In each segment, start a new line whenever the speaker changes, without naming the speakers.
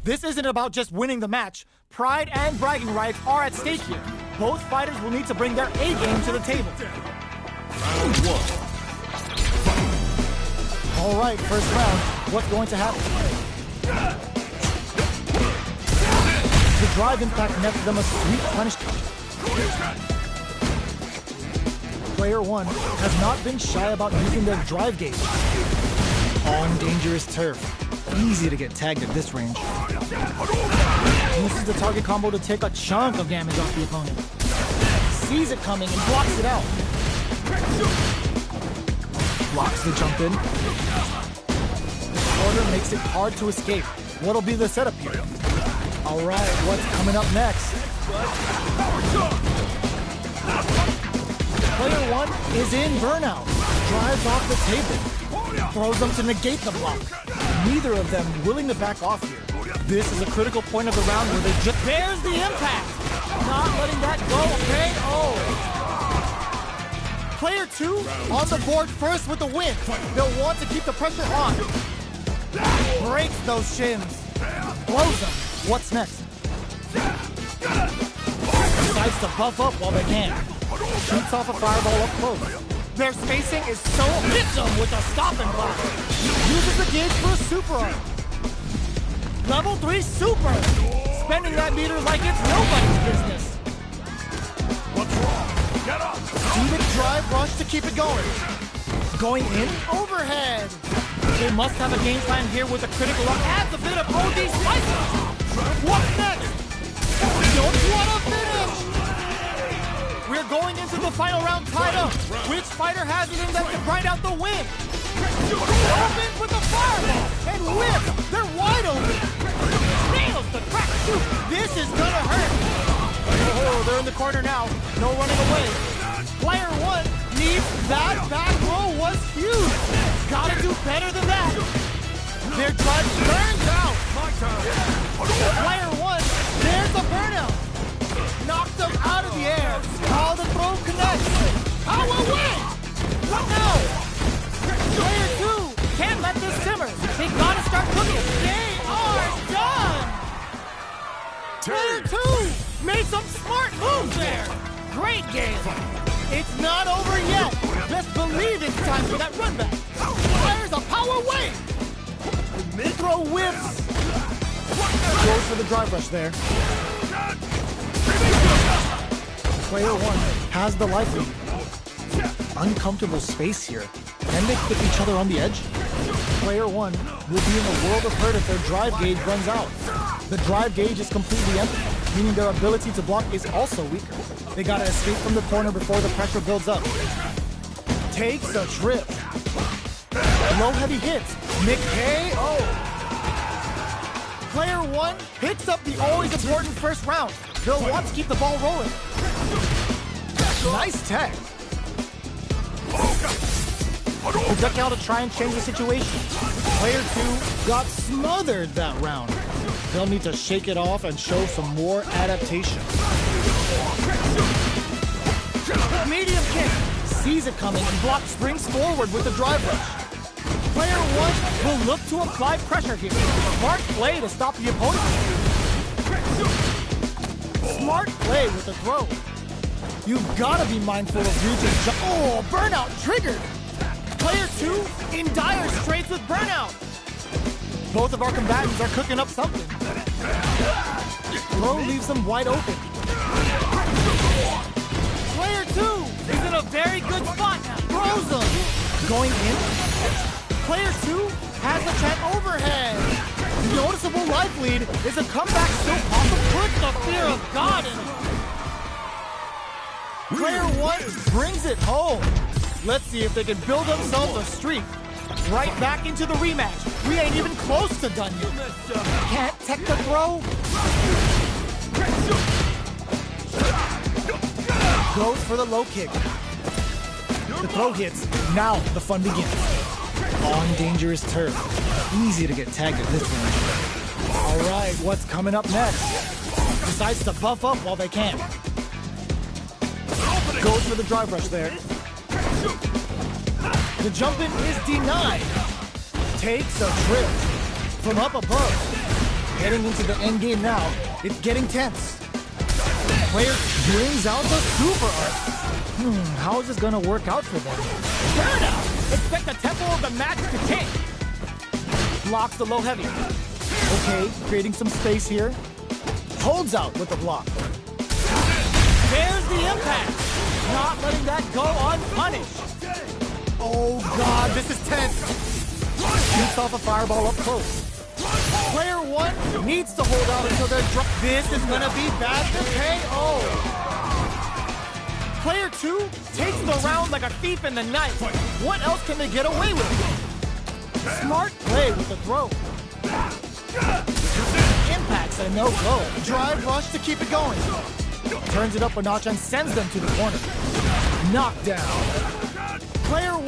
This isn't about just winning the match. Pride and bragging rights are at stake here. Both fighters will need to bring their A-game to the table.
Round one.
All right, first round. What's going to happen? The drive impact nets them a sweet punishment. Player 1 has not been shy about using their drive gauge. On dangerous turf. Easy to get tagged at this range. Uses the target combo to take a chunk of damage off the opponent. Sees it coming and blocks it out. Blocks the jump in. This order makes it hard to escape. What'll be the setup here? Alright, what's coming up next? Player 1 is in burnout. Drives off the table. Throws them to negate the block. Neither of them willing to back off here. This is a critical point of the round where they just... There's the impact! Not letting that go, KO! Player 2 on the board first with the win. They'll want to keep the pressure on. Breaks those shins. Blows them. What's next? Decides to buff up while they can. Shoots off a fireball up close. Their spacing is so... Hits them with a stop and block. Uses the gauge for a super art. Level 3 super! Spending that meter like it's nobody's business.
What's wrong? Get up!
Do the drive rush to keep it going. Going in, overhead. They must have a game plan here with a critical up. Adds a bit of OD spices. What's next? Don't want to finish! We're going into the final round tied up. Which fighter has it in them to grind out the win? Opens with a fireball and whip. They're wide open. Nails the crack shoot. This is gonna hurt. Oh, they're in the corner now. No running away. Player 1 needs that back row was huge. Gotta do better than that. Their drive turns out.
My turn.
Player 1, there's a burnout. Knocks them out of the air. All the throw connects. Power win. What now? Player 2 can't let this simmer. They gotta start cooking. They are done. Player 2 made some smart moves there. Great game. It's not over yet. Just believe it's time for that run back. Fires a power wave. Mid-throw whips. Goes for the drive rush there. Player 1 has the life lead. Uncomfortable space here. Can they clip each other on the edge? Player 1 will be in a world of hurt if their drive gauge runs out. The drive gauge is completely empty, meaning their ability to block is also weaker. They gotta escape from the corner before the pressure builds up. Takes a trip. Low heavy hits. KO. Player 1 picks up the always important first round. They'll want to keep the ball rolling. Nice tag. Projectile to try and change the situation. Player 2 got smothered that round. They'll need to shake it off and show some more adaptation. Medium kick. Sees it coming and block springs forward with the drive rush. Player 1 will look to apply pressure here. Smart play to stop the opponent. Smart play with the throw. You've got to be mindful of reaching. Oh, burnout triggered. Player 2 in dire straits with burnout. Both of our combatants are cooking up something. Throw leaves them wide open. Player 2 is in a very good spot now. Throws them. Going in. Player 2 has the chat overhead. Noticeable life lead. Is a comeback still possible? Put the fear of God in it. Player 1 brings it home. Let's see if they can build themselves a streak. Right back into the rematch. We ain't even close to done yet. Can't tech the throw. Goes for the low kick. The throw hits. Now the fun begins. On dangerous turf. Easy to get tagged at this range. All right, what's coming up next? Decides to buff up while they can. Goes for the drive rush there. The jump in is denied. Takes a trip from up above. Heading into the end game now, it's getting tense. Player brings out the super art. How is this gonna work out for them? Burnout! Expect the tempo of the match to change. Blocks the low heavy. Okay, creating some space here. Holds out with the block. There's the impact. Not letting that go unpunished. Oh god, this is tense. Shoots off a fireball up close. Player 1 needs to hold out until they're dropped. This is gonna be bad for KO. Player 2 takes the round like a thief in the night. What else can they get away with? Smart play with the throw. Impacts a no-go. Drive rush to keep it going. Turns it up a notch and sends them to the corner. Knockdown. Player 1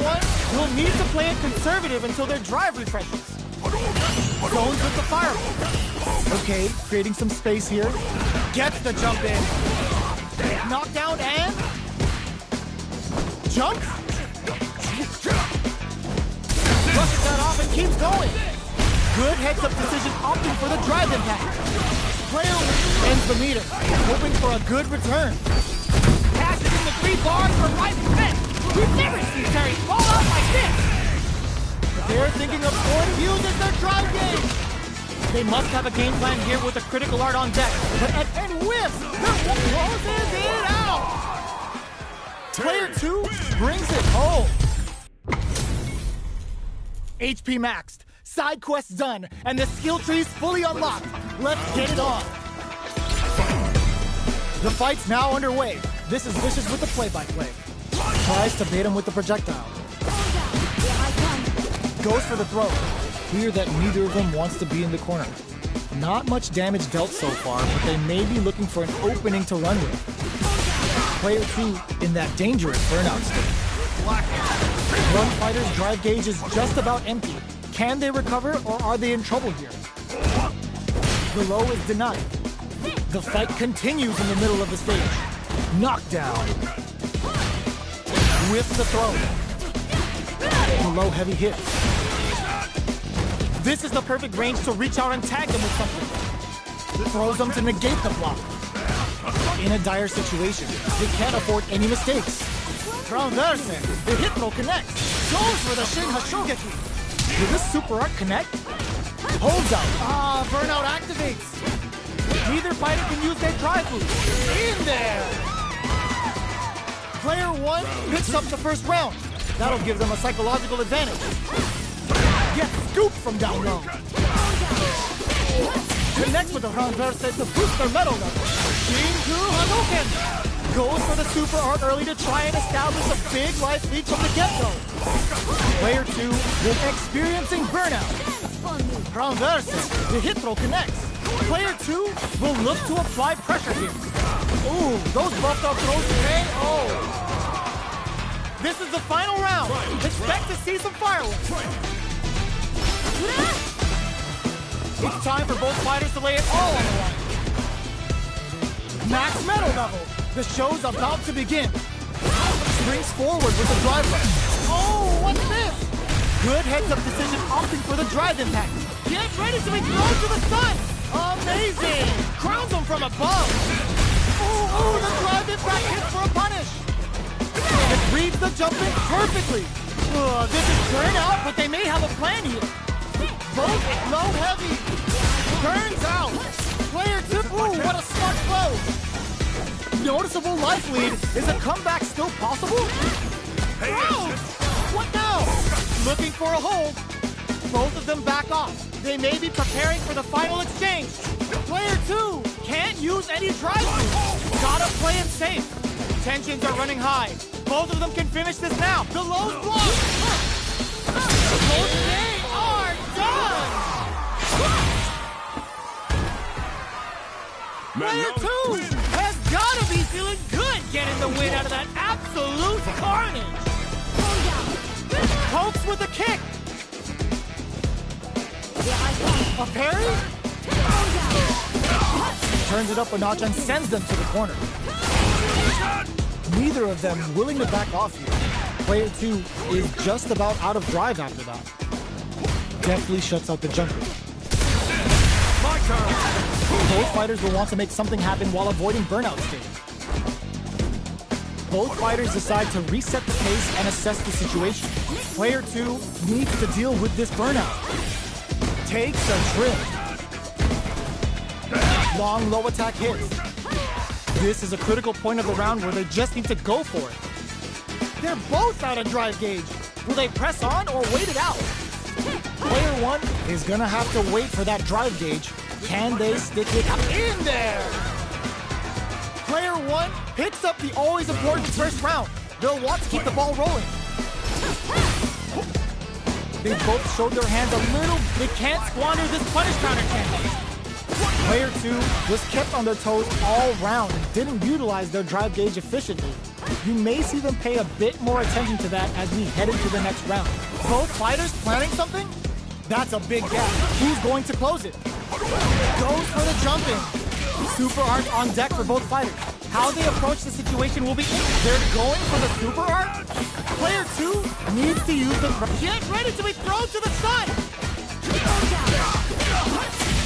will need to play it conservative until their drive refreshes. Zones with the fireball. Okay, creating some space here. Gets the jump in. Knockdown and... jump? Brushes that off and keeps going. Good heads-up decision opting for the drive impact. Player ends the meter, hoping for a good return. Passes in the 3 bars for right defense. We've never seen Terry fall out like this. They're thinking of point of views as their drive game. They must have a game plan here with a critical art on deck. But and whiffs! Closes it out! Player 2 brings it home. HP maxed, side quests done, and the skill tree's fully unlocked. Let's get it on. The fight's now underway. This is Vicious with the play-by-play. Tries to bait him with the projectile. Goes for the throw. Clear that neither of them wants to be in the corner. Not much damage dealt so far, but they may be looking for an opening to run with. Player 2 in that dangerous burnout state. One fighter's drive gauge is just about empty. Can they recover, or are they in trouble here? The low is denied. The fight continues in the middle of the stage. Knockdown. With the throw. The low heavy hit. This is the perfect range to reach out and tag them with something. Throws them to negate the block. In a dire situation, they can't afford any mistakes. Transverse, the hit throw connects. Goes for the Shin Hashogeki. Will this super art connect? Holds out. Burnout activates. Neither fighter can use their drive boost. In there. Player 1 picks up the first round. That'll give them a psychological advantage. Gets scooped from down low. Connects with the Transverse to boost their metal level. Shinku Hadouken. Goes for the super art early to try and establish a big life lead from the get-go. Player 2 is experiencing burnout. Transverse, the hit throw connects. Player 2 will look to apply pressure here. Ooh, those buffed up throws KO. This is the final round. Expect to see some fireworks. It's time for both fighters to lay it all on the line. Max metal level. The show's about to begin. Springs forward with the drive rush. Oh, what's this? Good heads-up decision opting for the drive impact. Get ready to be thrown to the sun. Amazing. Crowns him from above. Ooh, the drive impact hits for a punish. It reads the jump in perfectly. This is burnout, but they may have a plan here. Both low heavy. Burns out. Player 2. Ooh, what a smart blow. Noticeable life lead. Is a comeback still possible? Oh, what now? Looking for a hold. Both of them back off. They may be preparing for the final exchange. Player 2 can't use any drive moves. Gotta play it safe. Tensions are running high. Both of them can finish this now. The low's blocked. Both they are done. Player 2 has gotta be feeling good getting the win out of that absolute carnage. Pokes with a kick. A parry? Turns it up a notch and sends them to the corner. Neither of them willing to back off here. Player 2 is just about out of drive after that. Deftly shuts out the jumper. Both fighters will want to make something happen while avoiding burnout state. Both fighters decide to reset the pace and assess the situation. Player 2 needs to deal with this burnout. Takes a drift. Long low attack hits. This is a critical point of the round where they just need to go for it. They're both out of drive gauge. Will they press on or wait it out? Player 1 is gonna have to wait for that drive gauge. Can they stick it in there? Player 1 picks up the always important first round. They'll want to keep the ball rolling. They both showed their hands a little. They can't squander this punish counter chance. Player 2 was kept on their toes all round and didn't utilize their drive gauge efficiently. You may see them pay a bit more attention to that as we head into the next round. Both fighters planning something? That's a big gap. Who's going to close it? Goes for the jump in. Super art on deck for both fighters. How they approach the situation will be interesting. They're going for the super art? Player 2 needs to use the... Get ready to be thrown to the side!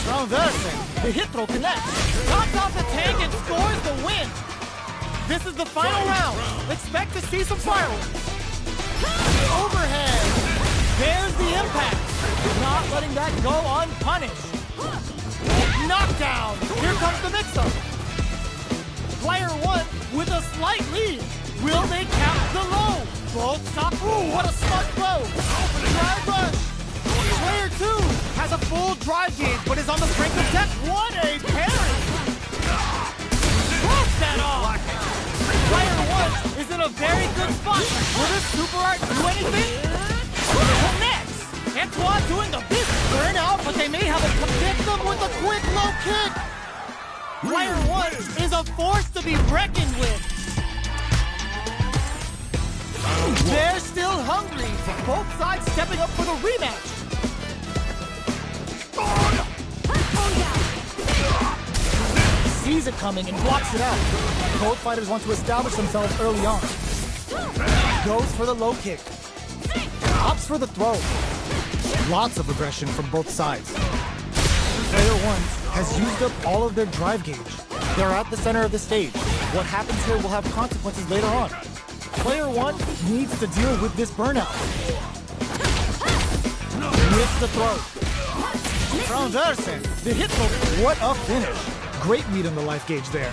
Transversing. The hit throw connects. Knocks off the tank and scores the win. This is the final round. Expect to see some fireworks. Overhead. There's the impact. Not letting that go unpunished. Knockdown. Here comes the mix-up. Player 1 with a slight lead. Will they cap the low? Both stop. Ooh, what a smart throw. Drive rush. Player 2 has a full drive gauge, but is on the brink of death. What a parry! Cross that off! Player 1 is in a very good spot. Will this super art do anything? Connects! Antoine doing the big burn out, but they may have a hit them with a quick low kick. Player 1 is a force to be reckoned with. They're still hungry. Both sides stepping up for the rematch. Sees it coming and blocks it out. Both fighters want to establish themselves early on. Goes for the low kick. Opts for the throw. Lots of aggression from both sides. Player 1 has used up all of their drive gauge. They're at the center of the stage. What happens here will have consequences later on. Player 1 needs to deal with this burnout. Missed the throw. Transversing. The hit throw. What a finish. Great read on the life gauge there.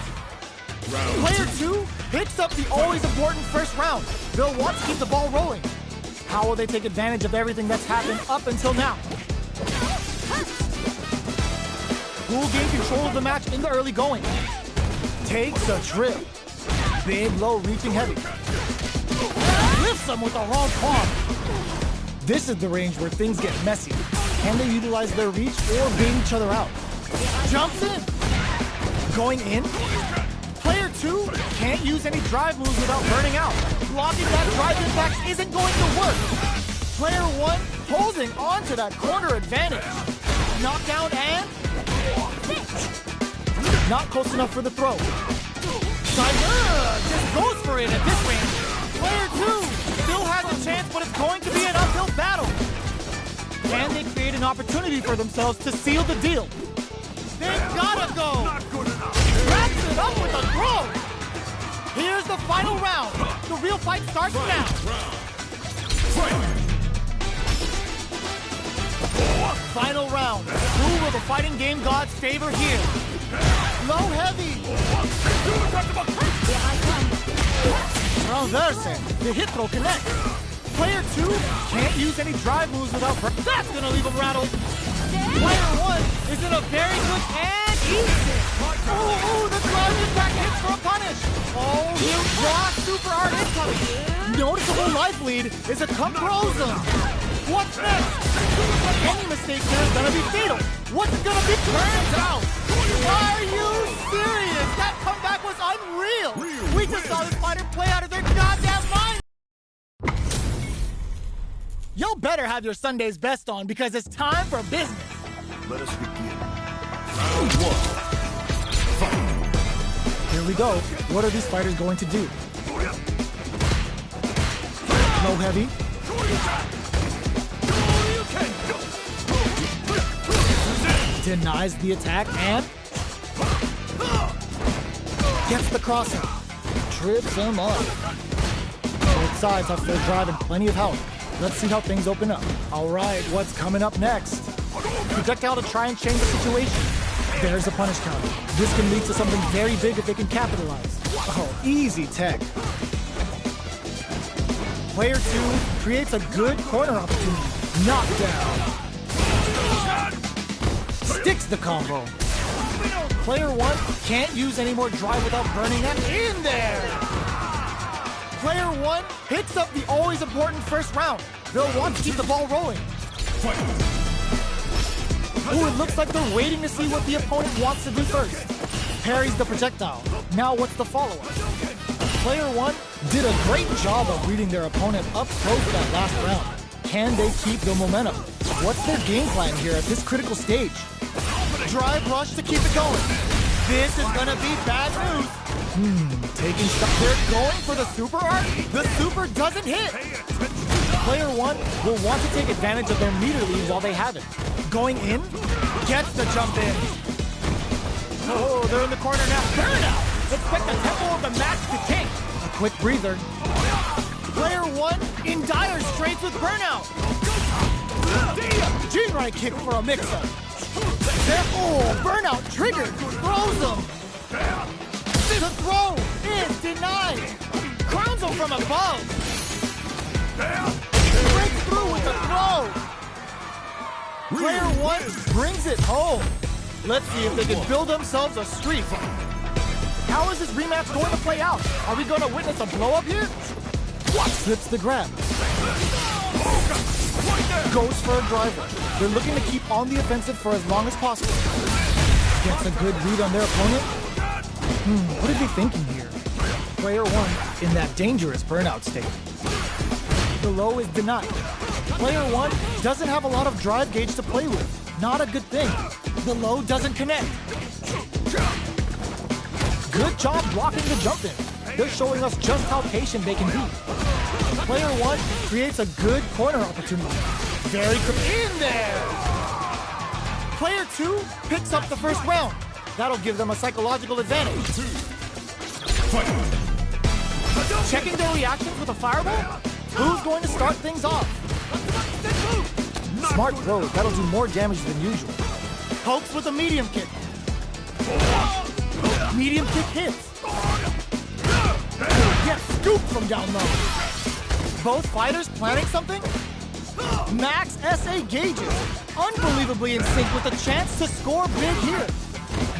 Player 2 picks up the always important first round. They'll want to keep the ball rolling. How will they take advantage of everything that's happened up until now? Who will gain control of the match in the early going? Takes a trip. Big low reaching heavy. Lifts them with the wrong palm. This is the range where things get messy. Can they utilize their reach or bait each other out? Jumps in. Going in. Player 2 can't use any drive moves without burning out. Blocking that drive impact isn't going to work. Player 1 holding on to that corner advantage. Knockdown and... Not close enough for the throw. Just goes for it at this range. Player 2 still has a chance, but it's going to be an uphill battle. Can they create an opportunity for themselves to seal the deal? They've gotta go!
Not good enough.
Wraps it up with a throw! Here's the final round. The real fight starts now. Final round. Who will the fighting game gods favor here? Low heavy. Transversing. The hit throw connects. Player 2 can't use any drive moves without... That's gonna leave him rattled. Player 1 is in a very good and easy. Oh, the drive impact hits for a punish. Oh, he'll block super art incoming. Noticeable life lead is a frozen. What's next? Any mistake here is gonna be fatal. What's it gonna be? Turns out. Are you serious? That comeback was unreal. We just saw this fighter play out of their goddamn mind. You'll better have your Sunday's best on because it's time for business.
Let us begin. Round 1. Fight.
Here we go. What are these fighters going to do? Low heavy. denies the attack and gets the crossover. Trips him up. Both sides have full drive and plenty of health. Let's see how things open up. All right, what's coming up next? Projectile to try and change the situation. There's a punish counter. This can lead to something very big if they can capitalize. Oh, easy tech. Player 2 creates a good corner opportunity. Knockdown. Sticks the combo. Player 1 can't use any more drive without burning them in there. Player 1 picks up the always important first round. They'll want to keep the ball rolling. Ooh, it looks like they're waiting to see what the opponent wants to do first. Parries the projectile. Now what's the follow-up? Player 1 did a great job of reading their opponent up close that last round. Can they keep the momentum? What's their game plan here at this critical stage? Drive rush to keep it going. This is gonna be bad news. Taking stuff. They're going for the super art. The super doesn't hit. Player 1 will want to take advantage of their meter lead while they have it. Going in, gets the jump in. Oh, they're in the corner now. Burnout! Expect the tempo of the match to take. A quick breather. Player 1 in dire straits with burnout. G-right kick for a mix-up. Oh, burnout triggered. Throws him. The throw is denied. Crowns him from above. Breaks through with the throw. Player 1 brings it home. Let's see if they can build themselves a streak. How is this rematch going to play out? Are we going to witness a blow-up here? Slips the grab. Goes for a driver. They're looking to keep on the offensive for as long as possible. Gets a good read on their opponent. What are they thinking here? Player 1 in that dangerous burnout state. The low is denied. Player 1 doesn't have a lot of drive gauge to play with. Not a good thing. The low doesn't connect. Good job blocking the jump in. They're showing us just how patient they can be. Player 1 creates a good corner opportunity. Very quick in there. Player 2 picks up the first round. That'll give them a psychological advantage. Checking their reactions with a fireball? Who's going to start things off? Smart throw. That'll do more damage than usual. Pokes with a medium kick. Medium kick hits. Gets scooped from down low. Both fighters planning something? Max SA gauges. Unbelievably in sync with a chance to score big here.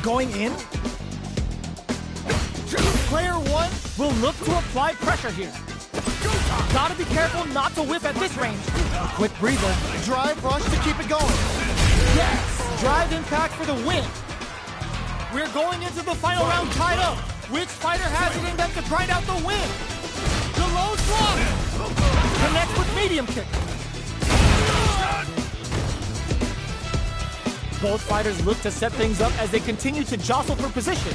Going in. Player 1 will look to apply pressure here. Gotta be careful not to whip at this range. A quick breather. Drive rush to keep it going. Yes! Drive impact for the win. We're going into the final round tied up. Which fighter has it in them to grind out the win? The low block. Connects with medium kick. Both fighters look to set things up as they continue to jostle for position.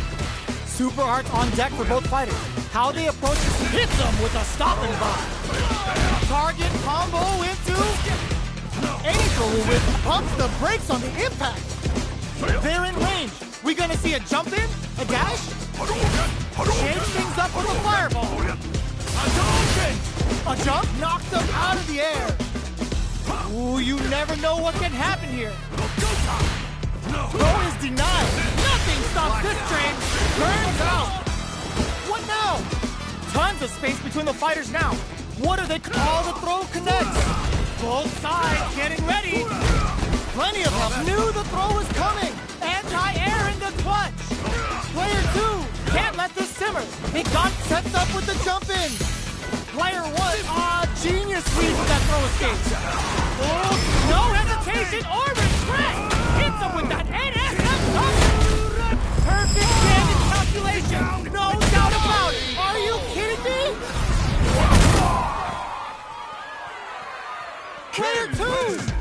Super arts on deck for both fighters. How they approach this hits them with a stopping block. Target combo into Angel with pumps the brakes on the impact. They're in range. We gonna see a jump in? A dash? Change things up with a fireball. A jump knocks them out of the air. Ooh, you never know what can happen here. Throw is denied. Nothing stops this train. Burns out. What now? Tons of space between the fighters now. What are they? All the throw connects. Both sides getting ready. Plenty of help. Knew the throw was coming. Anti-air in the clutch. Player 2 can't let this simmer. He got set up with the jump in. Player 1, genius read with that throw escape. Oh, no hesitation or regret. Hits him with that NSF touch. Perfect damage calculation. No doubt about it. Are you kidding me? Player 2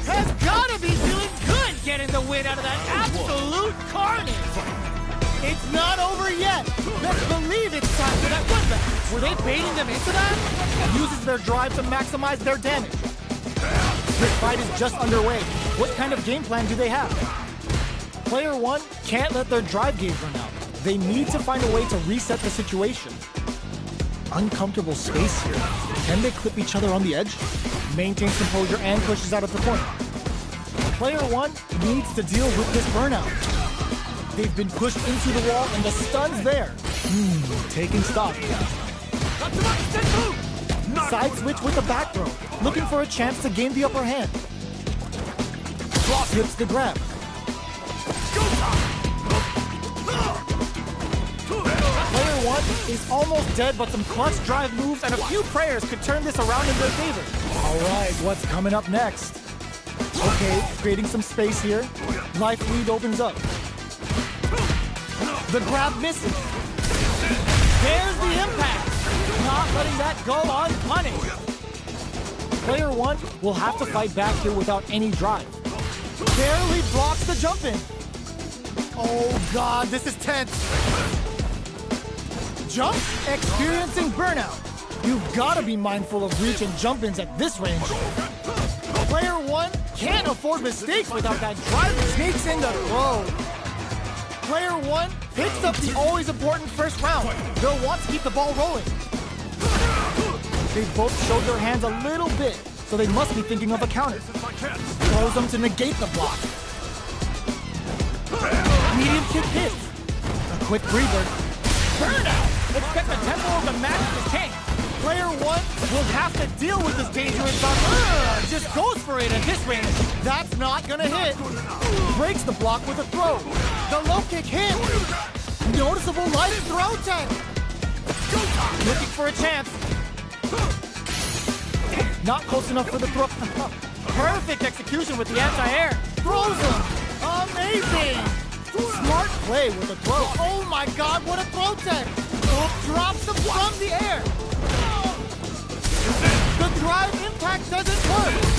has got to be feeling good getting the win out of that absolute carnage. It's not over yet. Let's believe it's time for that win back. Were they baiting them into that? Uses their drive to maximize their damage. This fight is just underway. What kind of game plan do they have? Player 1 can't let their drive gauge run out. They need to find a way to reset the situation. Uncomfortable space here. Can they clip each other on the edge? Maintains composure and pushes out at the point. Player 1 needs to deal with this burnout. They've been pushed into the wall and the stun's there. Taking stock. Side switch with a back throw, looking for a chance to gain the upper hand. Slips the grab. Player 1 is almost dead, but some clutch drive moves and a few prayers could turn this around in their favor. All right, what's coming up next? Okay, creating some space here. Life lead opens up. The grab misses. There's the impact. Not letting that go unpunished. Player 1 will have to fight back here without any drive. Barely blocks the jump in. Oh God, this is tense. Jump, experiencing burnout. You've got to be mindful of reach and jump ins at this range. Player 1 can't afford mistakes without that drive. Sneaks in the throw. Player 1 picks up the always important first round. They'll want to keep the ball rolling. They both showed their hands a little bit, so they must be thinking of a counter. Throws them to negate the block. Medium kick hits. A quick breather. Burnout! Expect the tempo of the match to change. Player 1 will have to deal with this dangerous bounce. Just goes for it at this range. That's not gonna hit. Breaks the block with a throw. The low kick hits. Noticeable light throw tech. Looking for a chance. Not close enough for the throw. Perfect execution with the anti-air. Throws him. Amazing. Smart play with the throw. Oh my God, what a throw tech. Drops them from the air. The drive impact doesn't work.